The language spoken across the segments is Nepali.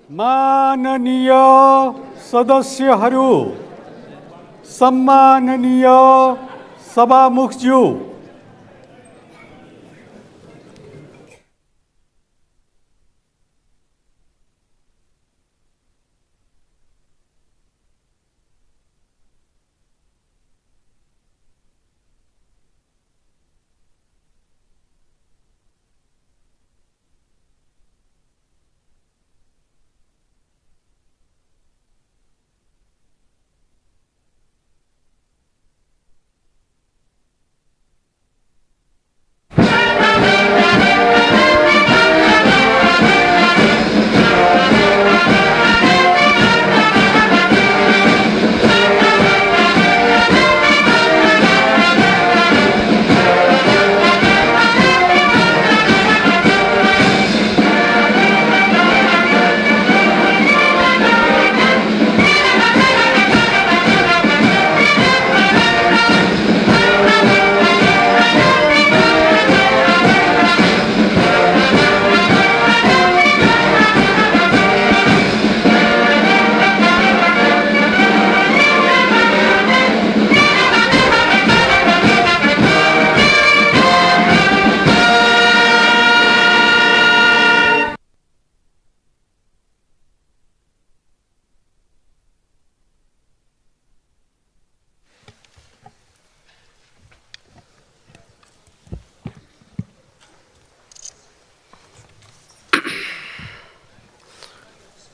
माननीय सदस्यहरू, सम्माननीय सभामुखज्यू,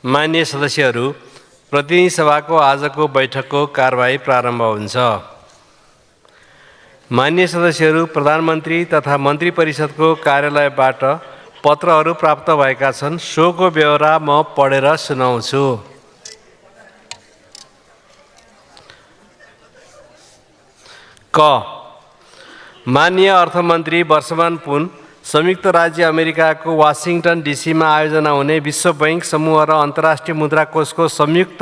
माननीय सदस्यहरू, प्रतिनिधि सभाको आजको बैठकको कारबाही प्रारम्भ हुन्छ। माननीय सदस्यहरू, प्रधानमन्त्री तथा मन्त्री परिषदको कार्यालयबाट पत्रहरू प्राप्त भएका छन्। सोको ब्यौरा म पढेर सुनाउँछु। क माननीय अर्थमन्त्री वर्षमान पुन संयुक्त राज्य अमेरिकाको वाशिङटन डीसीमा आयोजना हुने विश्व बैंक समूह र अन्तर्राष्ट्रिय मुद्रा कोषको संयुक्त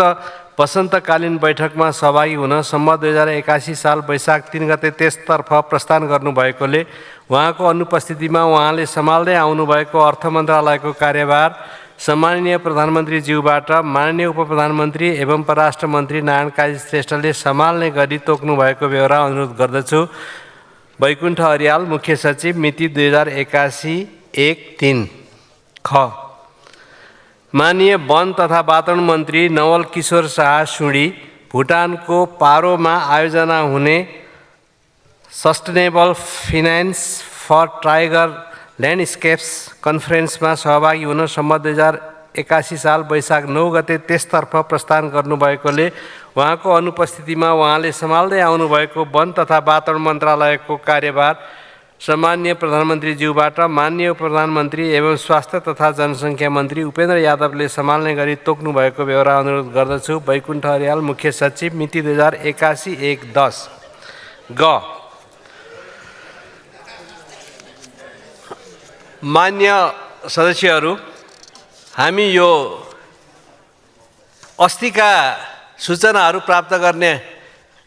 वसन्तकालीन बैठकमा सहभागी हुन सम्मत 2081 साल वैशाख 3 गते त्यसतर्फ प्रस्थान गर्नुभएकोले उहाँको अनुपस्थितिमा उहाँले सम्हाल्दै आउनुभएको अर्थ मन्त्रालयको कार्यभार सम्माननीय प्रधानमन्त्रीज्यूबाट माननीय उपप्रधानमन्त्री एवं परराष्ट्र मन्त्री नारायण काजी श्रेष्ठले सम्हाल्ने गरी तोक्नु भएको बेहोरा अनुरोध गर्दछु। वैकुण्ठ अर्याल, मुख्य सचिव, मिति 2081-1-3। ख माननीय वन तथा वातावरण मन्त्री नवल किशोर शाह सुडी भुटानको पारोमा आयोजना हुने सस्टेनेबल फिनान्स फर टाइगर ल्यान्डस्केप्स कन्फरेन्समा सहभागी हुन सम्मत 2081 साल वैशाख 9 गते त्यसतर्फ प्रस्थान गर्नुभएकोले उहाँको अनुपस्थितिमा उहाँले सम्हाल्दै आउनुभएको वन तथा वातावरण मन्त्रालयको कार्यभार सम्माननीय प्रधानमन्त्रीज्यूबाट माननीय प्रधानमन्त्री एवं स्वास्थ्य तथा जनसङ्ख्या मन्त्री उपेन्द्र यादवले सम्हाल्ने गरी तोक्नु भएको बेहोरा अनुरोध गर्दछु। वैकुण्ठ अर्याल, मुख्य सचिव, मिति 2081-1-10। ग मान्य सदस्यहरू, हामी यो अस्तिका सूचनाहरू प्राप्त गर्ने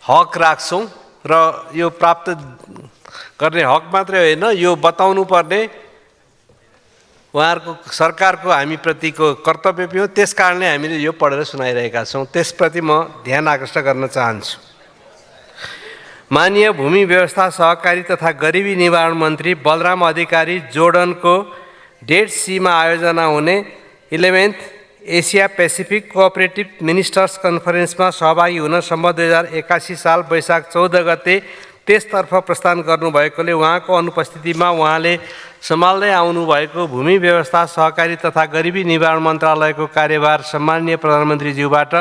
हक राख्छौँ र यो प्राप्त गर्ने हक मात्रै होइन, यो बताउनु पर्ने उहाँहरूको सरकारको हामीप्रतिको कर्तव्य पनि हो। त्यस कारणले हामीले यो पढेर सुनाइरहेका छौँ। त्यसप्रति म ध्यान आकृष्ट गर्न चाहन्छु। माननीय भूमि व्यवस्था, सहकारी तथा गरिबी निवारण मन्त्री बलराम अधिकारी जोर्डनको डेड सीमा आयोजना हुने 11th Asia Pacific cooperative ministers कन्फरेन्समा सहभागी हुन सम्मत 2081 साल वैशाख 14 गते त्यसतर्फ प्रस्थान गर्नुभएकोले उहाँको अनुपस्थितिमा उहाँले सम्हाल्दै आउनुभएको भूमि व्यवस्था, सहकारी तथा गरिबी निवारण मन्त्रालयको कार्यभार सम्माननीय प्रधानमन्त्रीज्यूबाट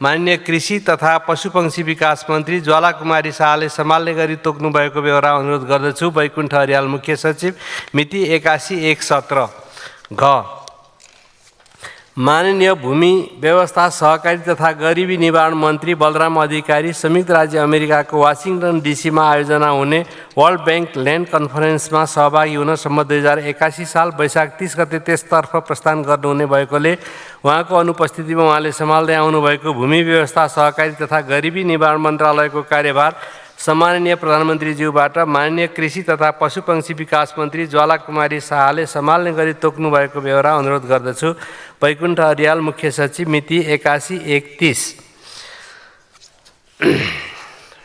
माननीय कृषि तथा पशुपक्षी विकास मन्त्री ज्वालाकुमारी शाहले सम्हाल्ने गरी तोक्नु भएको बेहोरा अनुरोध गर्दछु। वैकुण्ठ अर्याल, मुख्य सचिव, मिति 81-1-17। घ माननीय भूमि व्यवस्था, सहकारी तथा गरिबी निवारण मन्त्री बलराम अधिकारी संयुक्त राज्य अमेरिकाको वाशिङटन डीसीमा आयोजना हुने वर्ल्ड बैंक ल्यान्ड कन्फरेन्समा सहभागी हुन सम्मत 2081 साल वैशाख 30 गते त्यसतर्फ प्रस्थान गर्नुहुने भएकोले उहाँको अनुपस्थितिमा उहाँले सम्हाल्दै आउनुभएको भूमि व्यवस्था, सहकारी तथा गरिबी निवारण मन्त्रालयको कार्यभार सम्माननीय प्रधानमन्त्रीज्यूबाट माननीय कृषि तथा पशुपक्षी विकास मन्त्री ज्वाला कुमारी शाहले सम्हाल्ने गरी तोक्नु भएको बेहोरा अनुरोध गर्दछु। वैकुण्ठ अर्याल, मुख्य सचिव, मिति 81-31।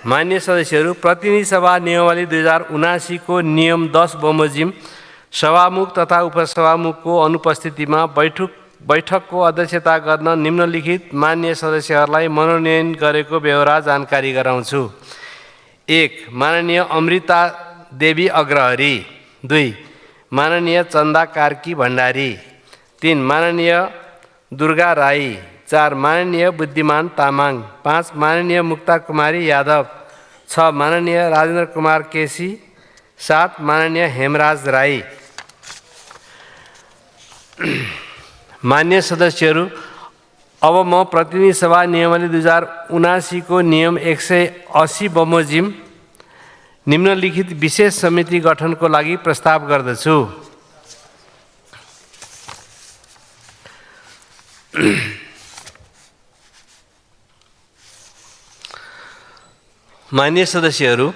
मान्य सदस्यहरू, प्रतिनिधि सभा नियमावली 2079 को नियम 10 बमोजिम सभामुख तथा उपसभामुखको अनुपस्थितिमा बैठकको अध्यक्षता गर्न निम्नलिखित मान्य सदस्यहरूलाई मनोनयन गरेको बेहोरा जानकारी गराउँछु। 1. माननीय अमृता देवी अग्रहरी। 2. माननीय चन्दा कार्की भण्डारी। 3. माननीय दुर्गा राई। 4. माननीय बुद्धिमान तामाङ। 5. माननीय मुक्ता कुमारी यादव। 6. माननीय राजेन्द्र कुमार केसी। 7. माननीय हेमराज राई। मान्य सदस्यहरू, अब म प्रतिनिधि सभा नियमावली 2079 को नियम 180 बमोजिम निम्नलिखित विशेष समिति गठनको लागि प्रस्ताव गर्दछु। मान्य सदस्यहरू,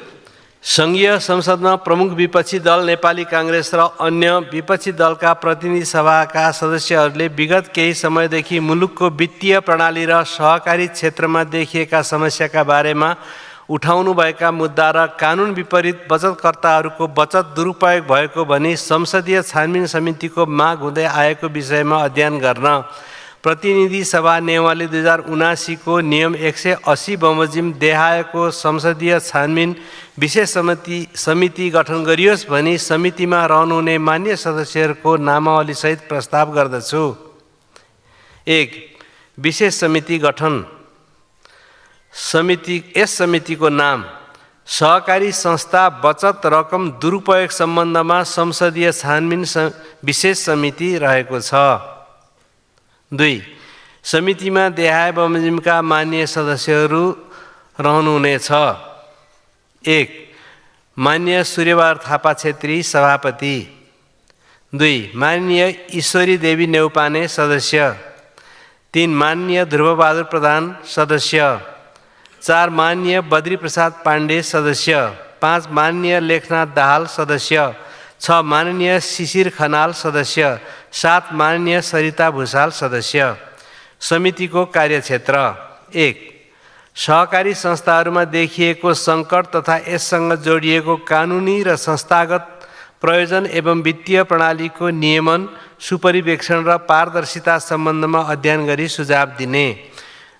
सङ्घीय संसदमा प्रमुख विपक्षी दल नेपाली काङ्ग्रेस र अन्य विपक्षी दलका प्रतिनिधि सभाका सदस्यहरूले विगत केही समयदेखि मुलुकको वित्तीय प्रणाली र सहकारी क्षेत्रमा देखिएका समस्याका बारेमा उठाउनुभएका मुद्दा र कानुन विपरीत बचतकर्ताहरूको बचत दुरुपयोग भएको भनी संसदीय छानबिन समितिको माग हुँदै आएको विषयमा अध्ययन गर्न प्रतिनिधि सभा नियमावली 2079 को नियम 180 बमोजिम देहायको संसदीय छानबिन विशेष समिति गठन गरियोस् भनी समितिमा रहनुहुने मान्य सदस्यहरूको नामावलीसहित प्रस्ताव गर्दछु। 1. विशेष समिति गठन। यस समितिको नाम सहकारी संस्था बचत रकम दुरुपयोग सम्बन्धमा संसदीय छानबिन विशेष समिति रहेको छ। 2. समितिमा देहाय बमोजिमका मान्य सदस्यहरू रहनुहुनेछ। 1. मान्य सूर्यबहादुर थापा छेत्री, सभापति। 2. माननीय ईश्वरी देवी नेउपाने, सदस्य। 3. माननीय ध्रुवबहादुर प्रधान, सदस्य। 4. माननीय बद्री प्रसाद पाण्डे, सदस्य। 5. माननीय लेखनाथ दाहाल, सदस्य। 6. माननीय शिशिर खनाल, सदस्य। 7. माननीय सरिता भूषाल, सदस्य। समितिको कार्यक्षेत्र। 1. सहकारी संस्थाहरूमा देखिएको सङ्कट तथा यससँग जोडिएको कानुनी र संस्थागत प्रयोजन एवं वित्तीय प्रणालीको नियमन, सुपरिवेक्षण र पारदर्शिता सम्बन्धमा अध्ययन गरी सुझाव दिने।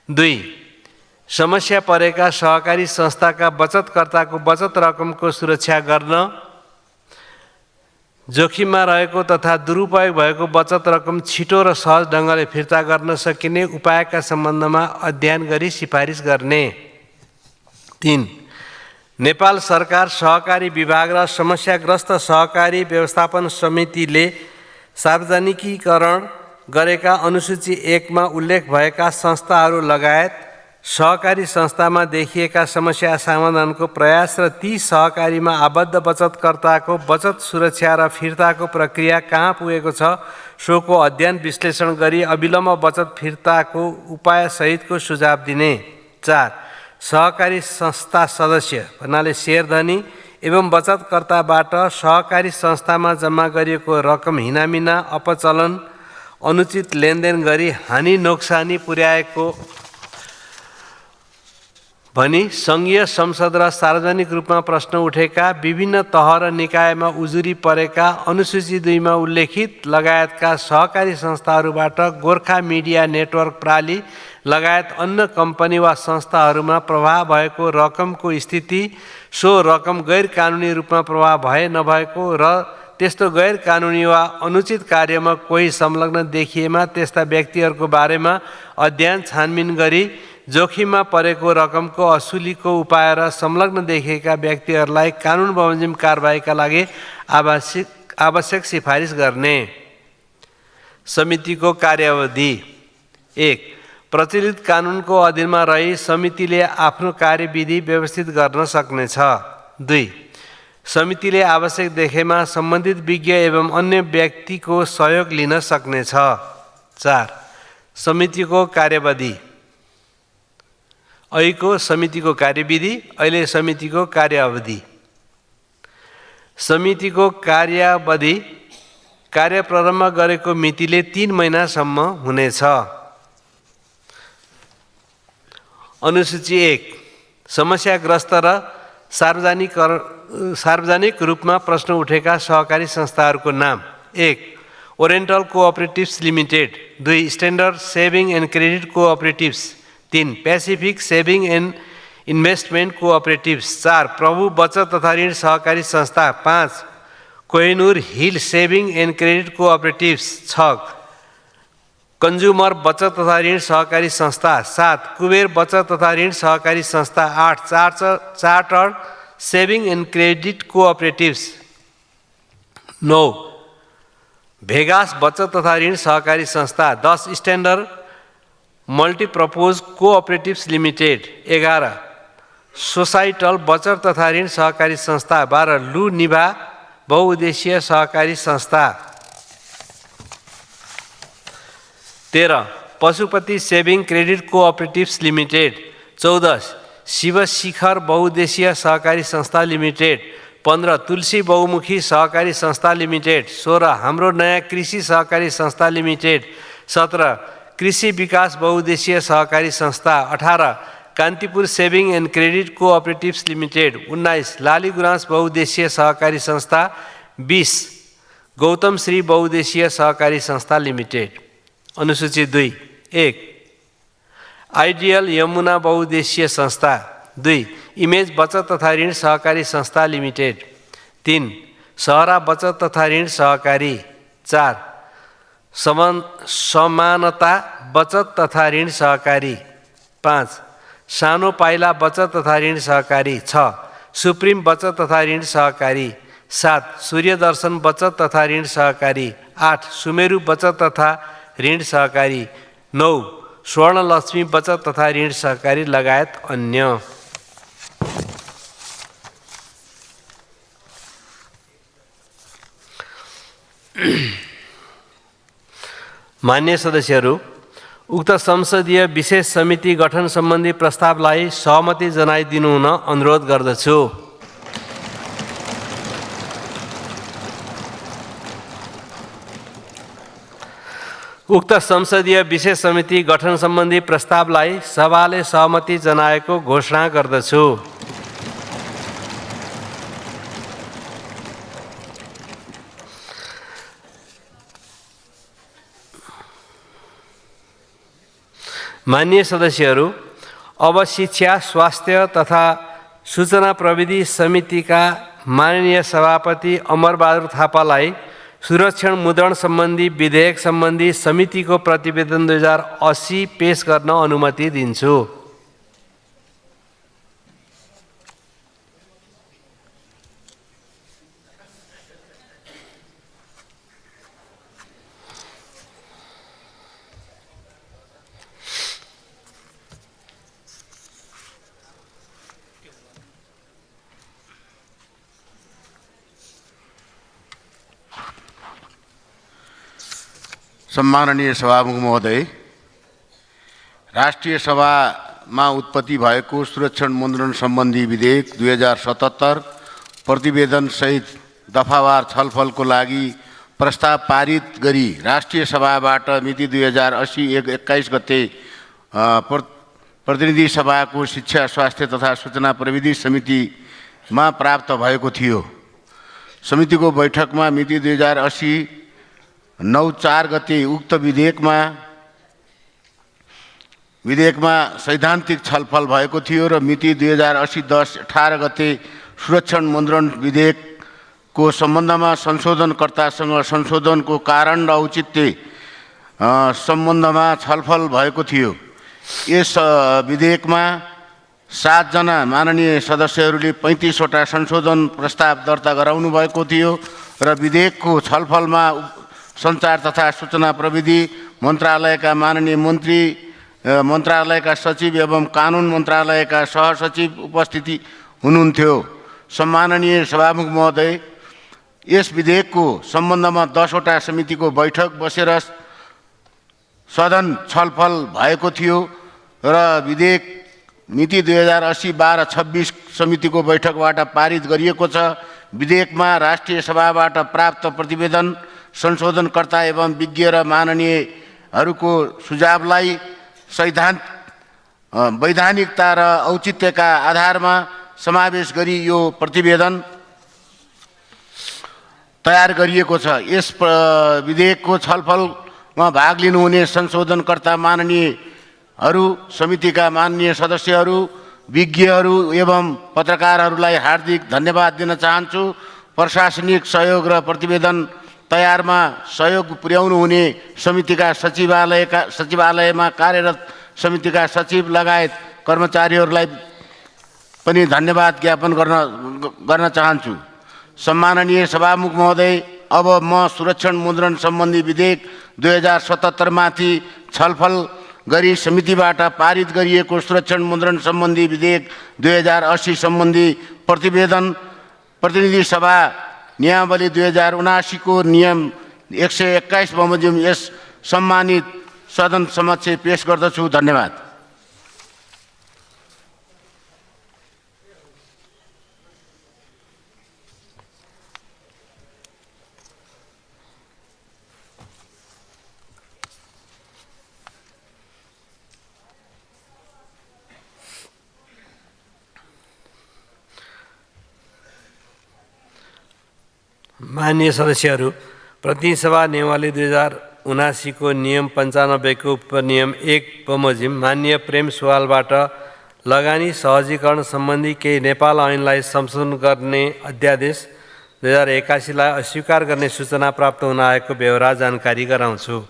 2. समस्या परेका सहकारी संस्थाका बचतकर्ताको बचत रकमको सुरक्षा गर्न, जोखिममा रहेको तथा दुरुपयोग भएको बचत रकम छिटो र सहज ढङ्गले फिर्ता गर्न सकिने उपायका सम्बन्धमा अध्ययन गरी सिफारिस गर्ने। 3. नेपाल सरकार सहकारी विभाग र समस्याग्रस्त सहकारी व्यवस्थापन समितिले सार्वजनिकीकरण गरेका अनुसूची 1 मा उल्लेख भएका संस्थाहरू लगायत सहकारी संस्थामा देखिएका समस्या समाधानको प्रयास र ती सहकारीमा आबद्ध बचतकर्ताको बचत सुरक्षा र फिर्ताको प्रक्रिया कहाँ पुगेको छ सोको अध्ययन विश्लेषण गरी अविलम्ब बचत फिर्ताको उपायसहितको सुझाव दिने। 4. सहकारी संस्था सदस्य भन्नाले शेयरधनी एवं बचतकर्ताबाट सहकारी संस्थामा जम्मा गरिएको रकम हिनामिना, अपचलन, अनुचित लेनदेन गरी हानि नोक्सानी पुर्याएको भनी सङ्घीय संसद र सार्वजनिक रूपमा प्रश्न उठेका विभिन्न तह र निकायमा उजुरी परेका अनुसूची 2 मा उल्लेखित लगायतका सहकारी संस्थाहरूबाट गोर्खा मिडिया नेटवर्क प्राली लगायत अन्य कम्पनी वा संस्थाहरूमा प्रवाह भएको रकमको स्थिति, सो रकम गैर कानुनी रूपमा प्रवाह भए नभएको र त्यस्तो गैर कानुनी वा अनुचित कार्यमा कोही संलग्न देखिएमा त्यस्ता व्यक्तिहरूको बारेमा अध्ययन छानबिन गरी जोखिममा परेको रकमको असुलीको उपाय र संलग्न देखिएका व्यक्तिहरूलाई कानुन बमोजिम कारबाहीका लागि आवश्यक सिफारिस गर्ने। समितिको कार्यावधि। 1. प्रचलित कानुनको अधीनमा रही समितिले आफ्नो कार्यविधि व्यवस्थित गर्न सक्नेछ। 2. समितिले आवश्यक देखेमा सम्बन्धित विज्ञ एवं अन्य व्यक्तिको सहयोग लिन सक्नेछ। 4. समितिको कार्यविधि। अहिलेको समितिको कार्यविधि, अहिले समितिको कार्यावधि। समितिको कार्यावधि कार्य प्रारम्भ गरेको मितिले 3 महिनासम्म हुनेछ। अनुसूची 1 समस्याग्रस्त र सार्वजनिक रूपमा प्रश्न उठेका सहकारी संस्थाहरूको नाम। 1 oriental cooperatives limited. 2 standard saving and credit cooperatives. 3 pacific saving and investment cooperatives. 4 Prabhu बचत तथा ऋण सहकारी संस्था। 5 Kohinoor hill saving and credit cooperatives. 6 consumer बचत तथा ऋण सहकारी संस्था। 7 कुबेर बचत तथा ऋण सहकारी संस्था। 8 chartered saving and credit cooperatives. 9 Vegas बचत तथा ऋण सहकारी संस्था। 10 standard multipurpose cooperatives limited. 11 societal बचत तथा ऋण सहकारी संस्था। 12 लु निभा बहुउद्देश्य सहकारी संस्था। 13 Pashupati saving credit cooperatives limited. 14 Shiva Shikhar बहुउद्देश्य सहकारी संस्था लिमिटेड। 15 तुलसी बहुमुखी सहकारी संस्था लिमिटेड। 16 हाम्रो नयाँ कृषि सहकारी संस्था लिमिटेड। 17 कृषि विकास बहुउद्देश्य सहकारी संस्था। 18 Kantipur saving and credit cooperatives limited. 19 Laligurans बहुउद्देश्य सहकारी संस्था। 20 गौतम श्री बहुउद्देश्य सहकारी संस्था लिमिटेड। अनुसूची 2 1 आइडियल यमुना बहुउद्देश्य संस्था। 2 इमेज बचत तथा ऋण सहकारी संस्था लिमिटेड। 3 सहरा बचत तथा ऋण सहकारी। 4 समानता बचत तथा ऋण सहकारी। 5 सानो पाइला बचत तथा ऋण सहकारी। 6 सुप्रिम बचत तथा ऋण सहकारी। 7 सूर्यदर्शन बचत तथा ऋण सहकारी। 8 सुमेरु बचत तथा ऋण सहकारी। 9 स्वर्णलक्ष्मी बचत तथा ऋण सहकारी लगायत अन्य। मान्य सदस्यहरू, उक्त संसदीय विशेष समिति गठन सम्बन्धी प्रस्तावलाई सहमति जनाइदिनु हुन अनुरोध गर्दछु। उक्त संसदीय विशेष समिति गठन सम्बन्धी प्रस्तावलाई सभाले सहमति जनाएको घोषणा गर्दछु। मान्य सदस्यहरू, अब शिक्षा, स्वास्थ्य तथा सूचना प्रविधि समितिका माननीय सभापति अमरबहादुर थापालाई सुरक्षण मुद्रण सम्बन्धी विधेयक सम्बन्धी समितिको प्रतिवेदन 2080 पेश गर्न अनुमति दिन्छु। सम्माननीय सभामुख महोदय, राष्ट्रिय सभामा उत्पत्ति भएको सुरक्षण मुद्रण सम्बन्धी विधेयक 2077 प्रतिवेदन सहित दफावार छलफलको लागि प्रस्ताव पारित गरी राष्ट्रिय सभाबाट मिति 2080-21 गते प्रतिनिधि सभाको शिक्षा, स्वास्थ्य तथा सूचना प्रविधि समितिमा प्राप्त भएको थियो। समितिको बैठकमा मिति 2080-9/4 गते उक्त विधेयकमा सैद्धान्तिक छलफल भएको थियो र मिति 2080-10/18 गते सुरक्षण मुद्रण विधेयकको सम्बन्धमा संशोधनकर्तासँग संशोधनको कारण र औचित्य सम्बन्धमा छलफल भएको थियो। यस विधेयकमा 7 जना माननीय सदस्यहरूले 35 वटा संशोधन प्रस्ताव दर्ता गराउनु भएको थियो र विधेयकको छलफलमा सञ्चार तथा सूचना प्रविधि मन्त्रालयका माननीय मन्त्री, मन्त्रालयका सचिव एवं कानुन मन्त्रालयका सहसचिव उपस्थिति हुनुहुन्थ्यो। सम्माननीय सभामुख महोदय, यस विधेयकको सम्बन्धमा 10 वटा समितिको बैठक बसेर सदन छलफल भएको थियो र विधेयक मिति 2080-12-26 समितिको बैठकबाट पारित गरिएको छ। विधेयकमा राष्ट्रिय सभाबाट प्राप्त प्रतिवेदन संशोधनकर्ता एवं विज्ञ र माननीयहरूको सुझावलाई वैधानिकता र औचित्यका आधारमा समावेश गरी यो प्रतिवेदन तयार गरिएको छ। यस विधेयकको छलफलमा भाग लिनुहुने संशोधनकर्ता माननीयहरू, समितिका माननीय सदस्यहरू, विज्ञहरू एवं पत्रकारहरूलाई हार्दिक धन्यवाद दिन चाहन्छु। प्रशासनिक सहयोग र प्रतिवेदन तयारमा सहयोग पुर्याउनु हुने समितिका सचिवालयमा कार्यरत समितिका सचिव लगायत कर्मचारीहरूलाई पनि धन्यवाद ज्ञापन गर्न चाहन्छु। सम्माननीय सभामुख महोदय, अब म सुरक्षण मुद्रण सम्बन्धी विधेयक 2077 माथि छलफल गरी समितिबाट पारित गरिएको सुरक्षण मुद्रण सम्बन्धी विधेयक 2080 सम्बन्धी प्रतिनिधि सभा नियमावली 2079 को नियम 121 बमोजिम यस सम्मानित सदन समक्ष पेश गर्दछु। धन्यवाद। माननीय सदस्यहरू, प्रतिनिधि सभा नियमावली 2079 को नियम 95 को उपनियम 1 बमोजिम माननीय प्रेम सुवालबाट लगानी सहजीकरण सम्बन्धी केही नेपाल ऐनलाई संशोधन गर्ने अध्यादेश 2081 लाई अस्वीकार गर्ने सूचना प्राप्त हुन आएको बेहोरा जानकारी गराउँछु।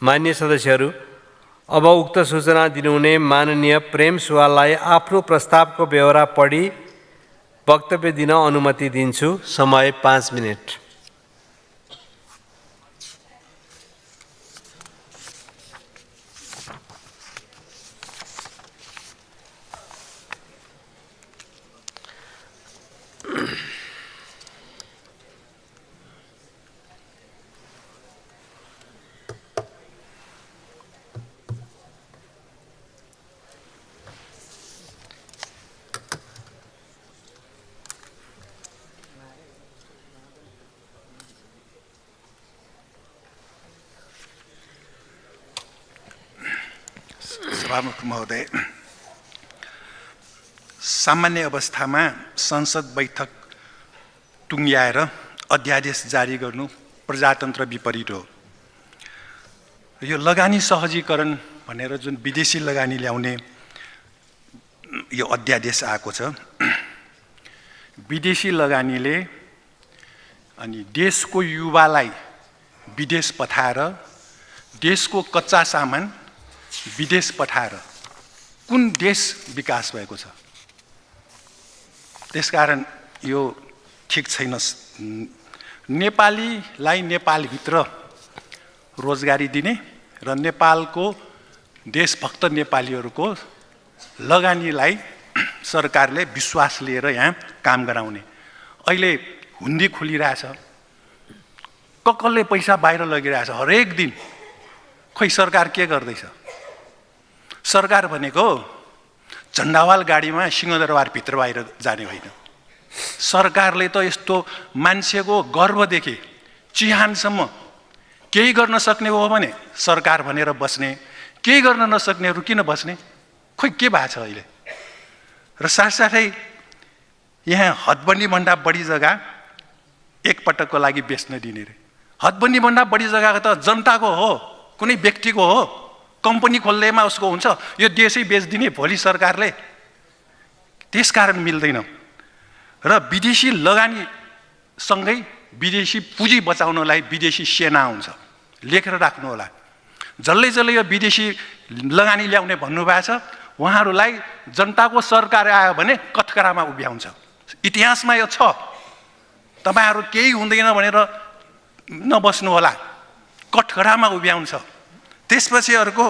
माननीय सदस्यहरू, अब उक्त सूचना दिनुहुने माननीय प्रेम सुवाललाई आफ्नो प्रस्तावको बेहोरा पढी वक्तव्य दिन अनुमति दिन्छु। समय 5 मिनेट। सभामुख महोदय, सामान्य अवस्थामा संसद बैठक टुङ्ग्याएर अध्यादेश जारी गर्नु प्रजातन्त्र विपरीत हो। यो लगानी सहजीकरण भनेर जुन विदेशी लगानी ल्याउने यो अध्यादेश आएको छ, विदेशी लगानीले अनि देशको युवालाई विदेश पठाएर देशको कच्चा सामान विदेश पठाएर कुन देश विकास भएको छ? त्यसकारण यो ठिक छैन। नेपालीलाई नेपालभित्र रोजगारी दिने र नेपालको देशभक्त नेपालीहरूको लगानीलाई सरकारले विश्वास लिएर यहाँ काम गराउने। अहिले हुन्डी खुलिरहेछ, कसले पैसा बाहिर लगिरहेछ हरेक दिन। खोइ सरकार के गर्दैछ? सरकार भनेको झण्डावाल गाडीमा सिंहदरबारभित्र बाहिर जाने होइन। सरकारले त यस्तो मान्छेको गर्वदेखि चिहानसम्म केही गर्न सक्ने हो भने सरकार भनेर बस्ने, केही गर्न नसक्नेहरू किन बस्ने? खोइ के भएको छ अहिले? र साथसाथै यहाँ हदबन्दीभन्दा बढी जग्गा एकपटकको लागि बेच्न दिने रे। हदबन्दीभन्दा बढी जग्गा त जनताको हो, कुनै व्यक्तिको हो। कम्पनी खोल्दैमा उसको हुन्छ, यो देशै बेचिदिने भोलि सरकारले। त्यसकारण मिल्दैन। र विदेशी लगानीसँगै विदेशी पुँजी बचाउनलाई विदेशी सेना हुन्छ, लेखेर राख्नु होला। जसले जसले यो विदेशी लगानी ल्याउने भन्नुभएको छ, उहाँहरूलाई जनताको सरकार आयो भने कठघरामा उभ्याउँछ। इतिहासमा यो छ। तपाईँहरू केही हुँदैन भनेर नबस्नु होला, कठघरामा उभ्याउँछ। त्यसपछि अर्को,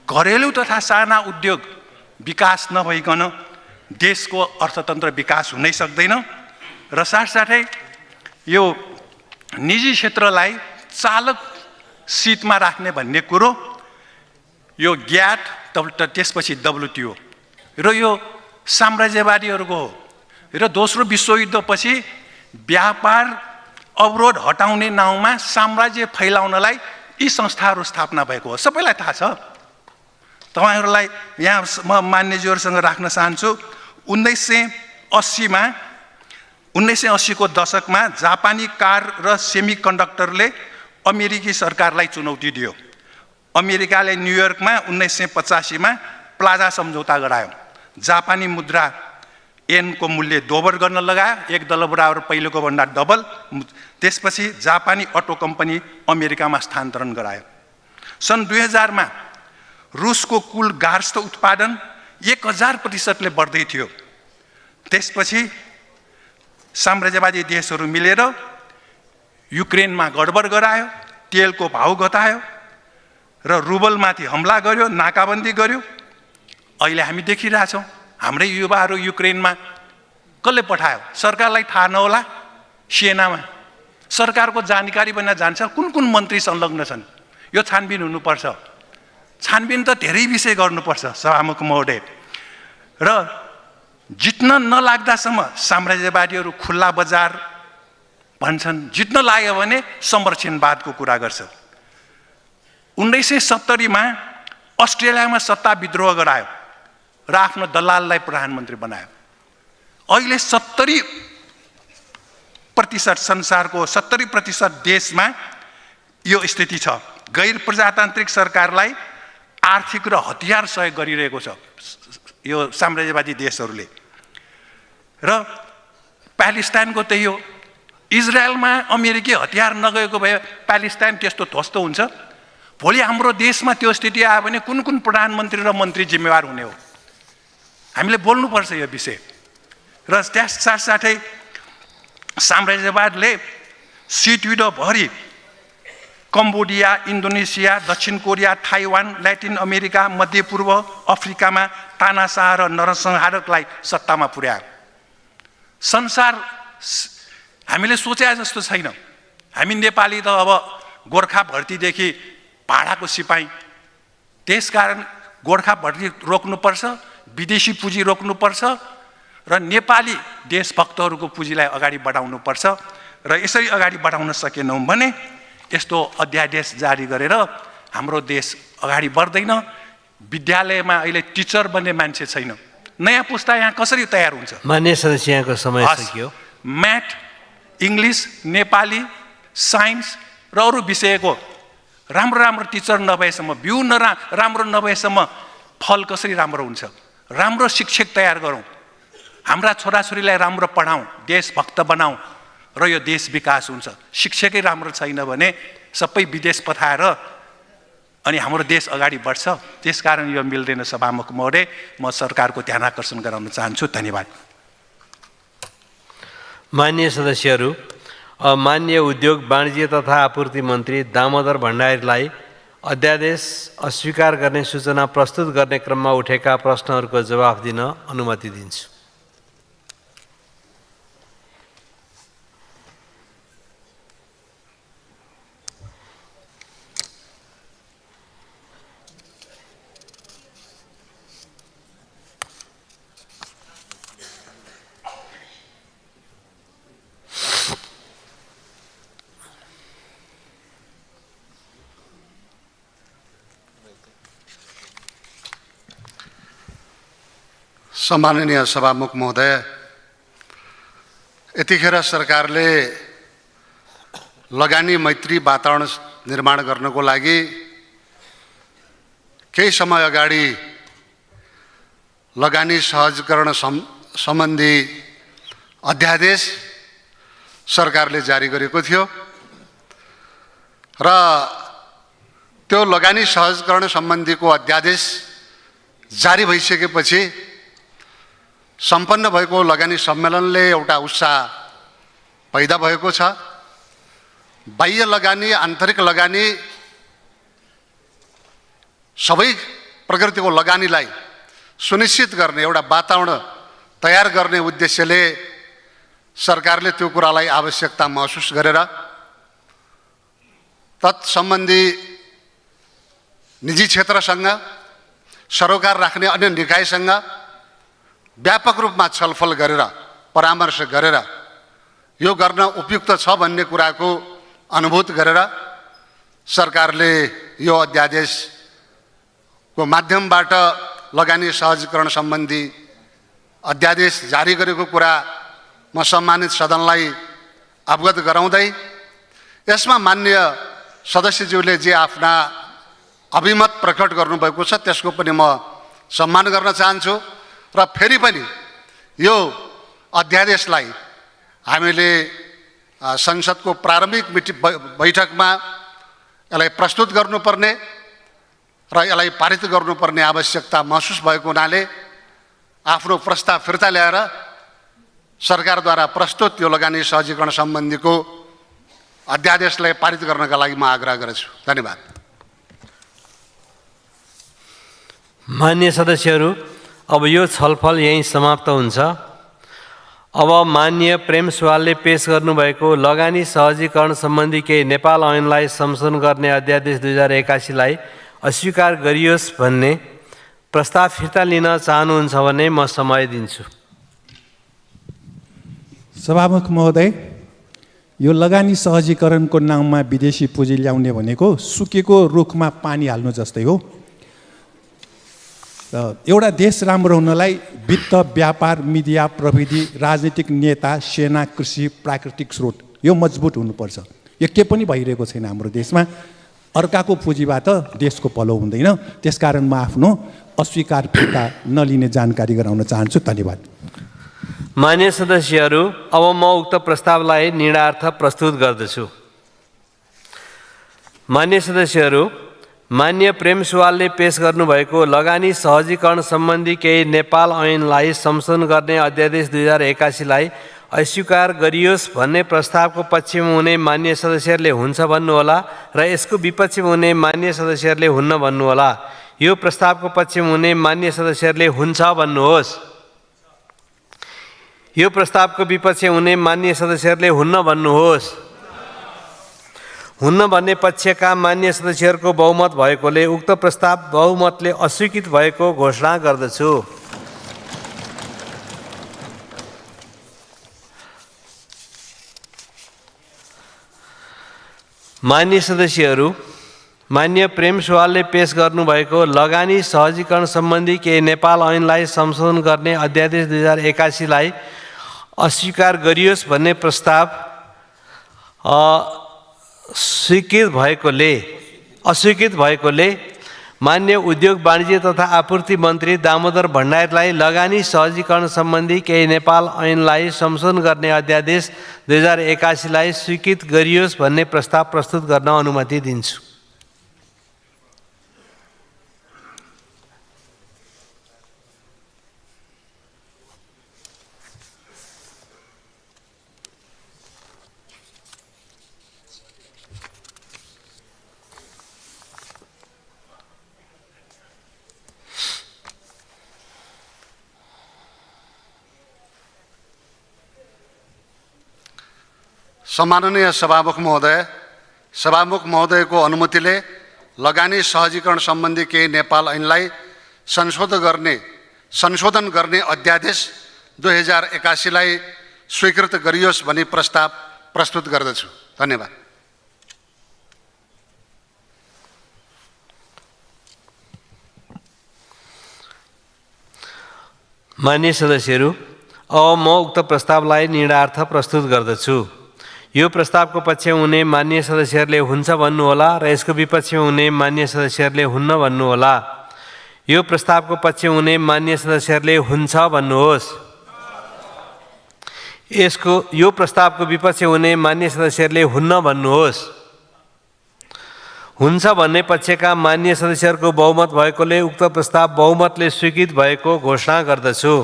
घरेलु तथा साना उद्योग विकास नभइकन देशको अर्थतन्त्र विकास हुनै सक्दैन। र साथसाथै यो निजी क्षेत्रलाई चालक सिटमा राख्ने भन्ने कुरो, यो ग्याट त्यसपछि WTO र यो साम्राज्यवादीहरूको हो र दोस्रो विश्वयुद्धपछि व्यापार अवरोध हटाउने नाउँमा साम्राज्य फैलाउनलाई यी संस्थाहरू स्थापना भएको हो। सबैलाई थाहा छ। तपाईँहरूलाई यहाँ म मान्यज्यूहरूसँग राख्न चाहन्छु। 1980 को दशकमा जापानी कार र सेमी कन्डक्टरले अमेरिकी सरकारलाई चुनौती दियो। अमेरिकाले न्युयोर्कमा 1985 मा प्लाजा सम्झौता गरायो। जापानी मुद्रा येनको मूल्य दोबर गर्न लगायो, $1 बराबर पहिलेको भन्दा डबल। त्यसपछि जापानी अटो कम्पनी अमेरिकामा स्थानान्तरण गरायो। सन् 2000 मा रुसको कुल गार्हस्थ्य उत्पादन 1000% बढ्दै थियो। त्यसपछि साम्राज्यवादी देशहरू मिलेर युक्रेनमा गडबड गरायो, तेलको भाउ घटायो र रुबलमाथि हमला गर्यो, नाकाबन्दी गर्यो। अहिले हामी देखिरहेछौँ हाम्रै युवाहरू युक्रेनमा कसले पठायो? सरकारलाई थाहा नहोला, सेनामा सरकारको जानकारी पनि जान्छ कुन कुन मन्त्री संलग्न छन्। यो छानबिन हुनुपर्छ। छानबिन त धेरै विषय गर्नुपर्छ सभामुख महोदय। र जित्न नलाग्दासम्म साम्राज्यवादीहरू खुल्ला बजार भन्छन्, जित्न लाग्यो भने संरक्षणवादको कुरा गर्छ। 1970 मा अस्ट्रेलियामा सत्ता विद्रोह गरायो र आफ्नो दलाललाई प्रधानमन्त्री बनायो। अहिले 70% संसारको 70% देशमा यो स्थिति छ। गैर प्रजातान्त्रिक सरकारलाई आर्थिक र हतियार सहयोग गरिरहेको छ यो साम्राज्यवादी देशहरूले। र प्यालेस्टाइनको त्यही हो। इजरायलमा अमेरिकी हतियार नगएको भए प्यालेस्टाइन त्यस्तो ध्वस्त हुन्छ। भोलि हाम्रो देशमा त्यो स्थिति आयो भने कुन कुन प्रधानमन्त्री र मन्त्री जिम्मेवार हुने हो? हामीले बोल्नुपर्छ यो विषय। र त्यस साथसाथै साम्राज्यवादले सिटविडभरि कम्बोडिया, इन्डोनेसिया, दक्षिण कोरिया, ताइवान, ल्याटिन अमेरिका, मध्यपूर्व अफ्रिकामा तानाशाह र नरसंहारकलाई सत्तामा पुर्यायो। संसार हामीले सोचे जस्तो छैन। हामी नेपाली त अब गोर्खा भर्तीदेखि भाडाको सिपाही। त्यसकारण गोर्खा भर्ती रोक्नुपर्छ, विदेशी पुँजी रोक्नुपर्छ र नेपाली देशभक्तहरूको पुँजीलाई अगाडि बढाउनुपर्छ। र यसरी अगाडि बढाउन सकेनौँ भने यस्तो अध्यादेश जारी गरेर हाम्रो देश अगाडि बढ्दैन। विद्यालयमा अहिले टिचर बन्ने मान्छे छैन। नयाँ पुस्ता यहाँ कसरी तयार हुन्छ? मान्य सदस्य, यहाँको समय सकियो। म्याथ, इङ्ग्लिस, नेपाली, साइन्स र अरू विषयको राम्रो टिचर नभएसम्म, बिउ राम्रो नभएसम्म फल कसरी राम्रो हुन्छ? राम्रो शिक्षक तयार गरौँ, हाम्रा छोराछोरीलाई राम्रो पढाउँ, देशभक्त बनाउँ र यो देश विकास हुन्छ। शिक्षकै राम्रो छैन भने सबै विदेश पठाएर अनि हाम्रो देश अगाडि बढ्छ। त्यसकारण यो मिल्दैन। सभामुख महोदय, म सरकारको ध्यान आकर्षण गराउन चाहन्छु। धन्यवाद। मान्य सदस्यहरू, मान्य उद्योग, वाणिज्य तथा आपूर्ति मन्त्री दामोदर भण्डारीलाई अध्यादेश अस्वीकार गर्ने सूचना प्रस्तुत गर्ने क्रममा उठेका प्रश्नहरूको जवाफ दिन अनुमति दिन्छु। सम्माननीय सभामुख महोदय, यतिखेर सरकारले लगानी मैत्री वातावरण निर्माण गर्नको लागि केही समय अगाडि लगानी सहजीकरण सम्बन्धी अध्यादेश सरकारले जारी गरेको थियो र त्यो लगानी सहजीकरण सम्बन्धीको अध्यादेश जारी भइसकेपछि सम्पन्न भएको लगानी सम्मेलनले एउटा उत्साह पैदा भएको छ। बाह्य लगानी, आन्तरिक लगानी, सबै प्रकृतिको लगानीलाई सुनिश्चित गर्ने एउटा वातावरण तयार गर्ने उद्देश्यले सरकारले त्यो कुरालाई आवश्यकता महसुस गरेर तत्सम्बन्धी निजी क्षेत्रसँग, सरोकार राख्ने अन्य निकायसँग व्यापक रूपमा छलफल गरेर परामर्श गरेर यो गर्न उपयुक्त छ भन्ने कुराको अनुभूत गरेर सरकारले यो अध्यादेशको माध्यमबाट लगानी सहजीकरण सम्बन्धी अध्यादेश जारी गरेको कुरा म सम्मानित सदनलाई अवगत गराउँदै यसमा माननीय सदस्यज्यूले जे आफ्ना अभिमत प्रकट गर्नुभएको छ त्यसको पनि म सम्मान गर्न चाहन्छु र फेरि पनि यो अध्यादेशलाई हामीले संसदको प्रारम्भिक बैठकमा यसलाई प्रस्तुत गर्नुपर्ने र यसलाई पारित गर्नुपर्ने आवश्यकता महसुस भएको हुनाले आफ्नो प्रस्ताव फिर्ता ल्याएर सरकारद्वारा प्रस्तुत यो लगानी सहजीकरण सम्बन्धीको अध्यादेशलाई पारित गर्नका लागि म आग्रह गर्छु। धन्यवाद। मान्य सदस्यहरू, अब यो छलफल यहीँ समाप्त हुन्छ। अब मान्य प्रेम सुवालले पेश गर्नुभएको लगानी सहजीकरण सम्बन्धी केही नेपाल ऐनलाई संशोधन गर्ने अध्यादेश 2081लाई अस्वीकार गरियोस् भन्ने प्रस्ताव फिर्ता लिन चाहनुहुन्छ भने म समय दिन्छु। सभामुख महोदय, यो लगानी सहजीकरणको नाममा विदेशी पुँजी ल्याउने भनेको सुकेको रुखमा पानी हाल्नु जस्तै हो। एउटा देश राम्रो हुनलाई वित्त, व्यापार, मिडिया, प्रविधि, राजनीतिक नेता, सेना, कृषि, प्राकृतिक स्रोत यो मजबुत हुनुपर्छ। यो के पनि भइरहेको छैन हाम्रो देशमा। अर्काको पुँजीबाट देशको पलो हुँदैन। त्यसकारण म आफ्नो अस्वीकार फिर्ता नलिने जानकारी गराउन चाहन्छु। धन्यवाद। मान्य सदस्यहरू, अब म उक्त प्रस्तावलाई निर्णयार्थ प्रस्तुत गर्दछु। मान्य सदस्यहरू, मान्य प्रेम सुवालले पेश गर्नुभएको लगानी सहजीकरण सम्बन्धी केही नेपाल ऐनलाई संशोधन गर्ने अध्यादेश 2081लाई अस्वीकार गरियोस् भन्ने प्रस्तावको पक्षमा हुने मान्य सदस्यहरूले हुन्छ भन्नुहोला र यसको विपक्षमा हुने मान्य सदस्यहरूले हुन्न भन्नुहोला। यो प्रस्तावको पक्षमा हुने मान्य सदस्यहरूले हुन्छ भन्नुहोस्। यो प्रस्तावको विपक्षमा हुने मान्य सदस्यहरूले हुन्न भन्नुहोस्। हुन्न भन्ने पक्षका मान्य सदस्यहरूको बहुमत भएकोले उक्त प्रस्ताव बहुमतले अस्वीकृत भएको घोषणा गर्दछु। मान्य सदस्यहरू, मान्य प्रेम सुवालले पेश गर्नुभएको लगानी सहजीकरण सम्बन्धी केही नेपाल ऐनलाई संशोधन गर्ने अध्यादेश 2081लाई अस्वीकार गरियोस् भन्ने प्रस्ताव अस्वीकृत भएकोले मान्य उद्योग, वाणिज्य तथा आपूर्ति मन्त्री दामोदर भण्डारीलाई लगानी सहजीकरण सम्बन्धी केही नेपाल ऐनलाई संशोधन गर्ने अध्यादेश 2081लाई स्वीकृत गरियोस् भन्ने प्रस्ताव प्रस्तुत गर्न अनुमति दिन्छु। सम्माननीय सभामुख महोदयको अनुमतिले लगानी सहजीकरण सम्बन्धी केही नेपाल ऐनलाई संशोधन गर्ने अध्यादेश 2081लाई स्वीकृत गरियोस् भनी प्रस्ताव प्रस्तुत गर्दछु। धन्यवाद। मान्य सदस्यहरू, अब म उक्त प्रस्तावलाई निर्णयार्थ प्रस्तुत गर्दछु। यो प्रस्तावको पक्षमा हुने मान्य सदस्यहरूले हुन्छ भन्नुहोला र यसको विपक्षमा हुने मान्य सदस्यहरूले हुन्न भन्नुहोला। यो प्रस्तावको पक्षमा हुने मान्य सदस्यहरूले हुन्छ भन्नुहोस्। यो प्रस्तावको विपक्षमा हुने मान्य सदस्यहरूले हुन्न भन्नुहोस्। हुन्छ भन्ने पक्षका मान्य सदस्यहरूको बहुमत भएकोले उक्त प्रस्ताव बहुमतले स्वीकृत भएको घोषणा गर्दछु।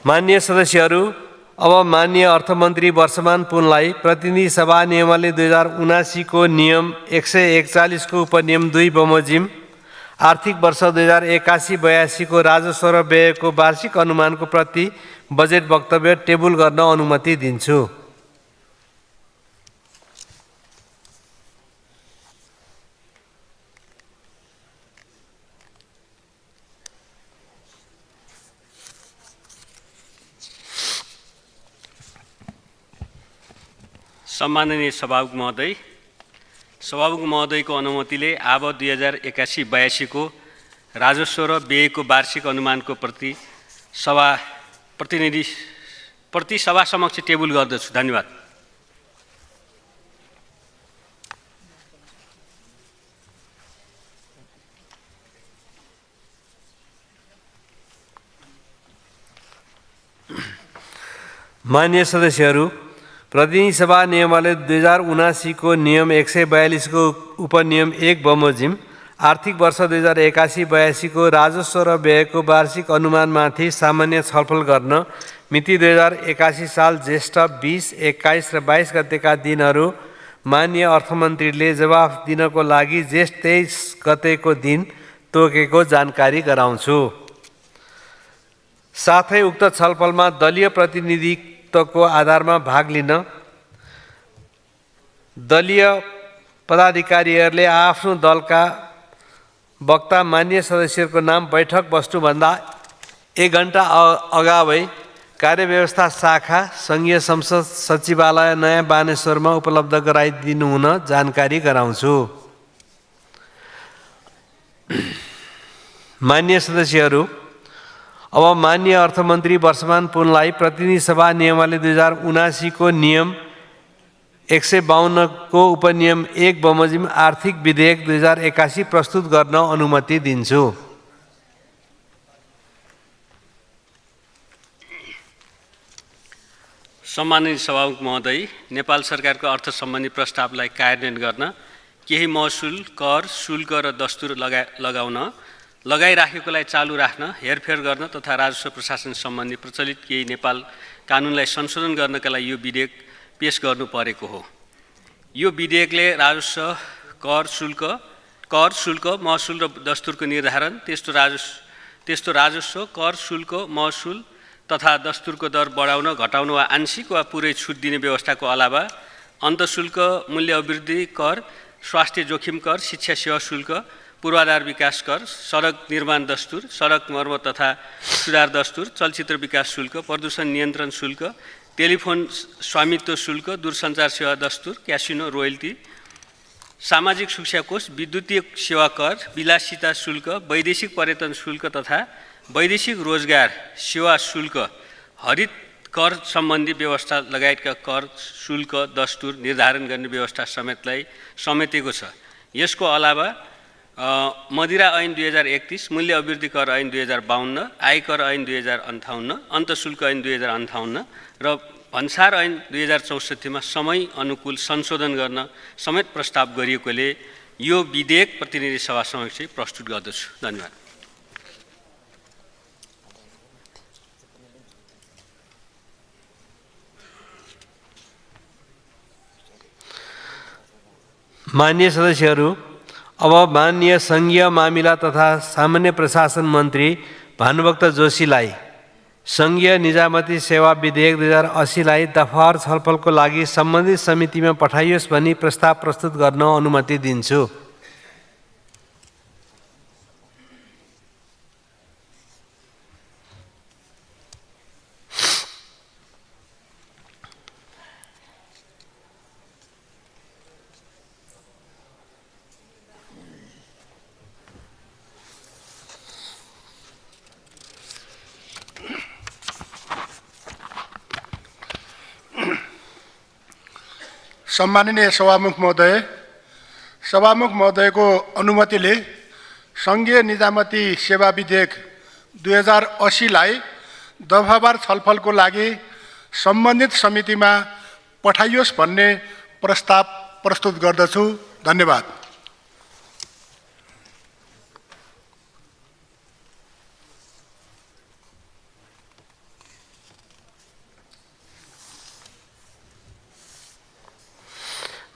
मान्य सदस्यहरू, अब मान्य अर्थमन्त्री वर्षमान पुनलाई प्रतिनिधि सभा नियमावली 2079 को नियम 141 को उपनियम 2 बमोजिम आर्थिक वर्ष 2081-82 को राजस्व र व्ययको वार्षिक अनुमानको प्रति बजेट वक्तव्य टेबुल गर्न अनुमति दिन्छु। सम्माननीय सभामुख महोदयको अनुमतिले आब 2081-82 को राजस्व र व्ययको वार्षिक अनुमानको प्रति सभा समक्ष टेबल गर्दछु। धन्यवाद। मान्य सदस्यहरू, प्रतिनिधि सभा नियमावली 2079 को नियम 142 को उपनियम 1 बमोजिम आर्थिक वर्ष 2081-82 को राजस्व र व्ययको वार्षिक अनुमानमाथि सामान्य छलफल गर्न मिति 2081 साल ज्येष्ठ 20, 21 र 22 गतेका दिनहरू माननीय अर्थमन्त्रीले जवाफ दिनको लागि ज्येष्ठ 23 गतेको दिन तोकेको जानकारी गराउँछु। साथै उक्त छलफलमा दलीय प्रतिनिधित्वको आधारमा भाग लिन दलीय पदाधिकारीहरूले आफ्नो दलका वक्ता मान्य सदस्यहरूको नाम बैठक बस्नुभन्दा 1 घण्टा अगावै कार्यव्यवस्था शाखा सङ्घीय संसद सचिवालय नयाँ बानेश्वरमा उपलब्ध गराइदिनु हुन जानकारी गराउँछु। मान्य सदस्यहरू, अब मान्य अर्थमन्त्री वर्षमान पुनलाई प्रतिनिधि सभा नियमावली 2079 को नियम 152 को उपनियम 1 बमोजिम आर्थिक विधेयक 2081 प्रस्तुत गर्न अनुमति दिन्छु। सम्माननीय सभामुख महोदय, नेपाल सरकारको अर्थ सम्बन्धी प्रस्तावलाई कार्यान्वयन गर्न केही महसुल, कर, शुल्क र दस्तुर लगाइराखेकोलाई चालू राख्न, हेरफेर गर्न तथा राजस्व प्रशासन सम्बन्धी प्रचलित केही नेपाल कानुनलाई संशोधन गर्नका लागि यो विधेयक पेश गर्नु परेको हो। यो विधेयकले राजस्व, कर, शुल्क, महसुल र दस्तुरको निर्धारण, त्यस्तो राजस्व, कर, शुल्क, महसुल तथा दस्तुरको दर बढाउन, घटाउन वा आंशिक वा पुरै छुट दिने व्यवस्थाको अलावा अन्तःशुल्क, मूल्य अभिवृद्धि कर, स्वास्थ्य जोखिम कर, शिक्षा सेवा शुल्क, पूर्वाधार विकास कर, सडक निर्माण दस्तुर, सडक मर्मत तथा सुधार दस्तुर, चलचित्र विकास शुल्क, प्रदूषण नियन्त्रण शुल्क, टेलिफोन स्वामित्व शुल्क, दूरसञ्चार सेवा दस्तुर, क्यासिनो रोयल्टी, सामाजिक शिक्षा कोष, विद्युतीय सेवा कर, विलासिता शुल्क, वैदेशिक पर्यटन शुल्क तथा वैदेशिक रोजगार सेवा शुल्क, हरित कर सम्बन्धी व्यवस्था लगायतका कर, शुल्क, दस्तुर निर्धारण गर्ने व्यवस्था समेटेको छ। यसको अलावा मदिरा ऐन 2031, मूल्य अभिवृद्धि कर ऐन 2052, आयकर ऐन 2058, अन्तःशुल्क ऐन 2058 र भन्सार ऐन 2064 मा समय अनुकूल संशोधन गर्न समेत प्रस्ताव गरिएकोले यो विधेयक प्रतिनिधि सभा समक्ष प्रस्तुत गर्दछु। धन्यवाद। मान्य सदस्यहरू, अब माननीय सङ्घीय मामिला तथा सामान्य प्रशासन मन्त्री भानुभक्त जोशीलाई सङ्घीय निजामती सेवा विधेयक 2080 लाई दफावार छलफलको लागि सम्बन्धित समितिमा पठाइयोस् भनी प्रस्ताव प्रस्तुत गर्न अनुमति दिन्छु। सम्माननीय सभामुख महोदयको अनुमतिले सङ्घीय निजामती सेवा विधेयक 2080 लाई दफावार छलफलको लागि सम्बन्धित समितिमा पठाइयोस् भन्ने प्रस्ताव प्रस्तुत गर्दछु। धन्यवाद।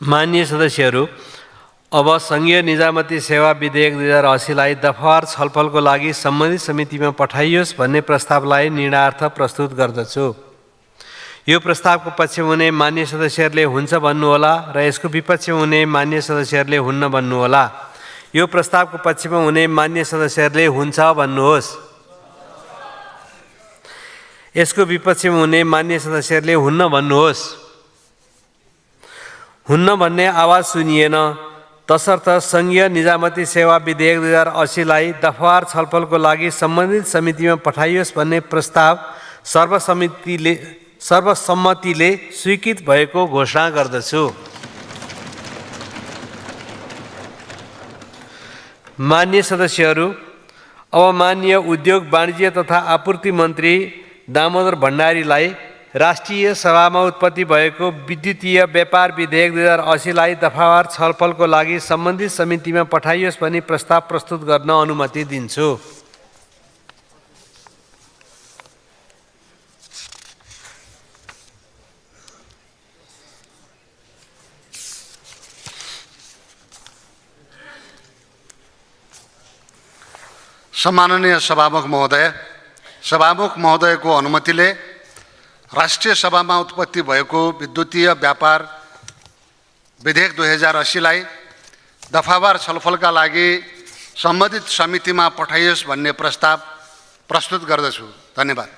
मान्य सदस्यहरू, अब सङ्घीय निजामती सेवा विधेयक 2080 लाई दफावार छलफलको लागि सम्बन्धित समितिमा पठाइयोस् भन्ने प्रस्तावलाई निर्णयार्थ प्रस्तुत गर्दछु। यो प्रस्तावको पक्षमा हुने मान्य सदस्यहरूले हुन्छ भन्नुहोला र यसको विपक्षमा हुने मान्य सदस्यहरूले हुन्न भन्नुहोला। यो प्रस्तावको पक्षमा हुने मान्य सदस्यहरूले हुन्छ भन्नुहोस्। यसको विपक्षमा हुने मान्य सदस्यहरूले हुन्न भन्नुहोस्। हुन्न भन्ने आवाज सुनिएन, तसर्थ सङ्घीय निजामती सेवा विधेयक 2080लाई दफावार छलफलको लागि सम्बन्धित समितिमा पठाइयोस् भन्ने प्रस्ताव सर्वसम्मतिले स्वीकृत भएको घोषणा गर्दछु। मान्य सदस्यहरू, अब माननीय उद्योग वाणिज्य तथा आपूर्ति मन्त्री दामोदर भण्डारीलाई राष्ट्रिय सभामा उत्पत्ति भएको विद्युतीय व्यापार विधेयक 2080लाई दफावार छलफलको लागि सम्बन्धित समितिमा पठाइयोस् भनी प्रस्ताव प्रस्तुत गर्न अनुमति दिन्छु। सम्माननीय सभामुख महोदयको अनुमतिले राष्ट्रिय सभामा उत्पत्ति भएको विद्युतीय व्यापार विधेयक 2080लाई दफावार छलफलका लागि सम्बन्धित समितिमा पठाइयोस् भन्ने प्रस्ताव प्रस्तुत गर्दछु। धन्यवाद।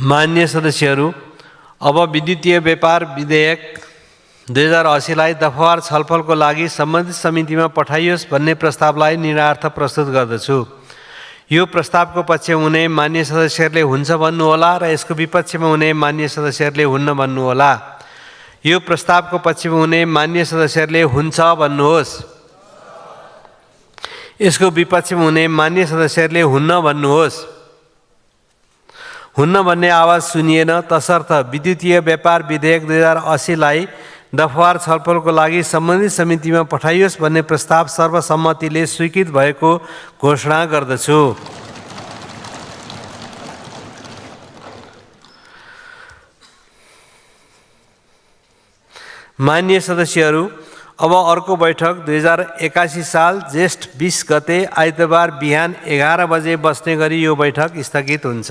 मान्य सदस्यहरू, अब विद्युतीय व्यापार विधेयक 2080लाई दफावार छलफलको लागि सम्बन्धित समितिमा पठाइयोस् भन्ने प्रस्तावलाई निर्णयार्थ प्रस्तुत गर्दछु। यो प्रस्तावको पक्षमा हुने मान्य सदस्यहरूले हुन्छ भन्नुहोला र यसको विपक्षमा हुने मान्य सदस्यहरूले हुन्न भन्नुहोला। यो प्रस्तावको पक्षमा हुने मान्य सदस्यहरूले हुन्छ भन्नुहोस्। यसको विपक्षमा हुने मान्य सदस्यहरूले हुन्न भन्नुहोस्। हुन्न भन्ने आवाज सुनिएन, तसर्थ विद्युतीय व्यापार विधेयक 2080लाई दफावार छलफलको लागि सम्बन्धित समितिमा पठाइयोस् भन्ने प्रस्ताव सर्वसम्मतिले स्वीकृत भएको घोषणा गर्दछु। मान्य सदस्यहरू, अब अर्को बैठक 2081 साल जेष्ठ 20 गते आइतबार बिहान 11 बजे बस्ने गरी यो बैठक स्थगित हुन्छ।